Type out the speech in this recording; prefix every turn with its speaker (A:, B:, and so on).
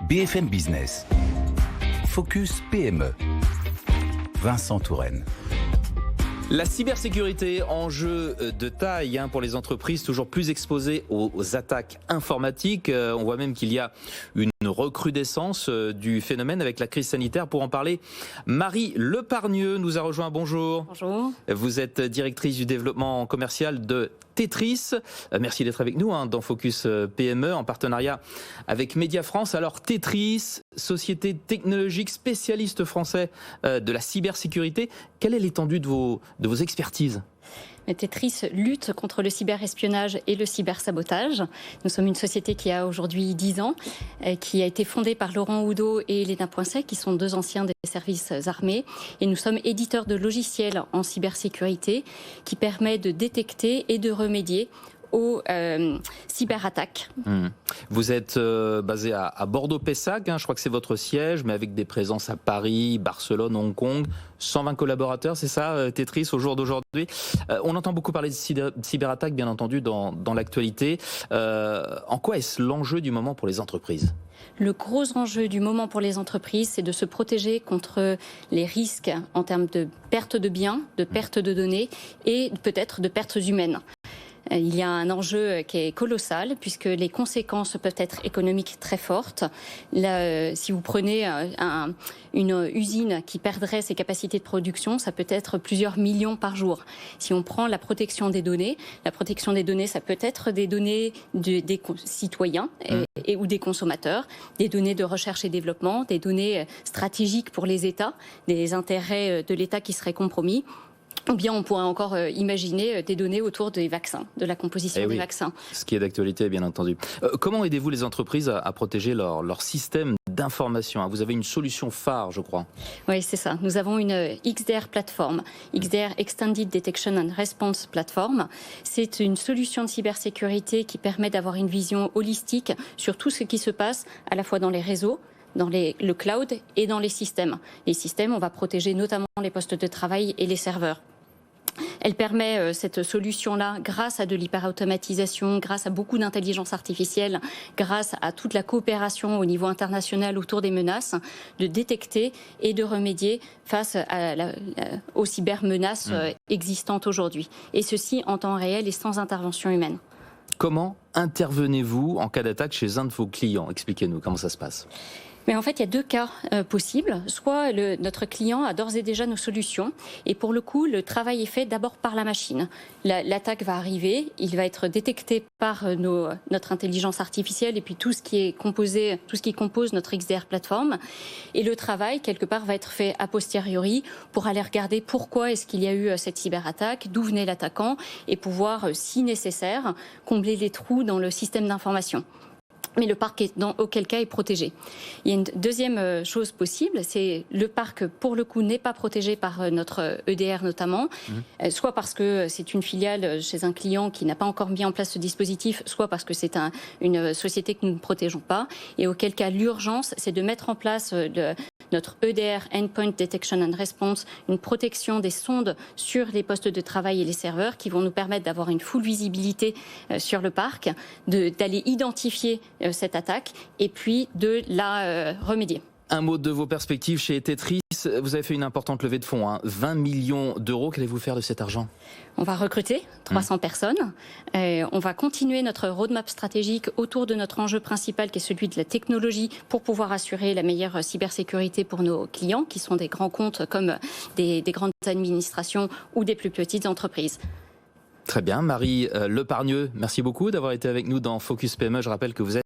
A: BFM Business. Focus PME. Vincent Touraine.
B: La cybersécurité, enjeu de taille pour les entreprises, toujours plus exposées aux attaques informatiques. On voit même qu'il y a une recrudescence du phénomène avec la crise sanitaire. Pour en parler, Marie Lepargneux nous a rejoint. Bonjour.
C: Bonjour.
B: Vous êtes directrice du développement commercial de Tetris. Merci d'être avec nous dans Focus PME en partenariat avec Média France. Alors Tetris, société technologique spécialiste français de la cybersécurité. Quelle est l'étendue de vos expertises ?
C: Tetris lutte contre le cyberespionnage et le cybersabotage. Nous sommes une société qui a aujourd'hui 10 ans, qui a été fondée par Laurent Oudot et Elena Poincet, qui sont deux anciens des services armés. Et nous sommes éditeurs de logiciels en cybersécurité qui permet de détecter et de remédier aux cyberattaques.
B: Vous êtes basé à Bordeaux-Pessac, je crois que c'est votre siège, mais avec des présences à Paris, Barcelone, Hong Kong, 120 collaborateurs, c'est ça, Tetris, au jour d'aujourd'hui. On entend beaucoup parler de cyberattaques, bien entendu, dans l'actualité. En quoi est-ce l'enjeu du moment pour les entreprises ?
C: Le gros enjeu du moment pour les entreprises, c'est de se protéger contre les risques en termes de perte de biens, de perte de données et peut-être de pertes humaines. Il y a un enjeu qui est colossal puisque les conséquences peuvent être économiques très fortes. Là, si vous prenez une usine qui perdrait ses capacités de production, ça peut être plusieurs millions par jour. Si on prend la protection des données, ça peut être des données des citoyens ou des consommateurs, des données de recherche et développement, des données stratégiques pour les États, des intérêts de l'État qui seraient compromis. Ou bien on pourrait encore imaginer des données autour des vaccins, de la composition des vaccins. Ce
B: qui est d'actualité, bien entendu. Comment aidez-vous les entreprises à protéger leur système d'information ? Vous avez une solution phare, je crois.
C: Oui, c'est ça. Nous avons une XDR plateforme, XDR Extended Detection and Response Platform. C'est une solution de cybersécurité qui permet d'avoir une vision holistique sur tout ce qui se passe à la fois dans les réseaux, dans le cloud et dans les systèmes. Les systèmes, on va protéger notamment les postes de travail et les serveurs. Elle permet, cette solution-là, grâce à de l'hyperautomatisation, grâce à beaucoup d'intelligence artificielle, grâce à toute la coopération au niveau international autour des menaces, de détecter et de remédier face aux cybermenaces existantes aujourd'hui. Et ceci en temps réel et sans intervention humaine.
B: Comment intervenez-vous en cas d'attaque chez un de vos clients ? Expliquez-nous comment ça se passe.
C: Mais en fait, il y a deux cas possibles. Soit notre client a d'ores et déjà nos solutions, et pour le coup, le travail est fait d'abord par la machine. L'attaque va arriver, il va être détecté par notre intelligence artificielle et puis tout ce qui compose notre XDR plateforme. Et le travail, quelque part, va être fait a posteriori pour aller regarder pourquoi est-ce qu'il y a eu cette cyberattaque, d'où venait l'attaquant, et pouvoir, si nécessaire, combler les trous dans le système d'information. Mais le parc, auquel cas, est protégé. Il y a une deuxième chose possible, c'est le parc, pour le coup, n'est pas protégé par notre EDR notamment, soit parce que c'est une filiale chez un client qui n'a pas encore mis en place ce dispositif, soit parce que c'est une société que nous ne protégeons pas, et auquel cas, l'urgence, c'est de mettre en place notre EDR, Endpoint Detection and Response, une protection des sondes sur les postes de travail et les serveurs qui vont nous permettre d'avoir une full visibilité sur le parc, d'aller identifier cette attaque et puis de la remédier.
B: Un mot de vos perspectives chez Tetris. Vous avez fait une importante levée de fonds, 20 millions d'euros. Qu'allez-vous faire de cet argent ?
C: On va recruter 300 personnes. On va continuer notre roadmap stratégique autour de notre enjeu principal qui est celui de la technologie pour pouvoir assurer la meilleure cybersécurité pour nos clients qui sont des grands comptes comme des grandes administrations ou des plus petites entreprises.
B: Très bien. Marie Lepargneux, merci beaucoup d'avoir été avec nous dans Focus PME. Je rappelle que vous êtes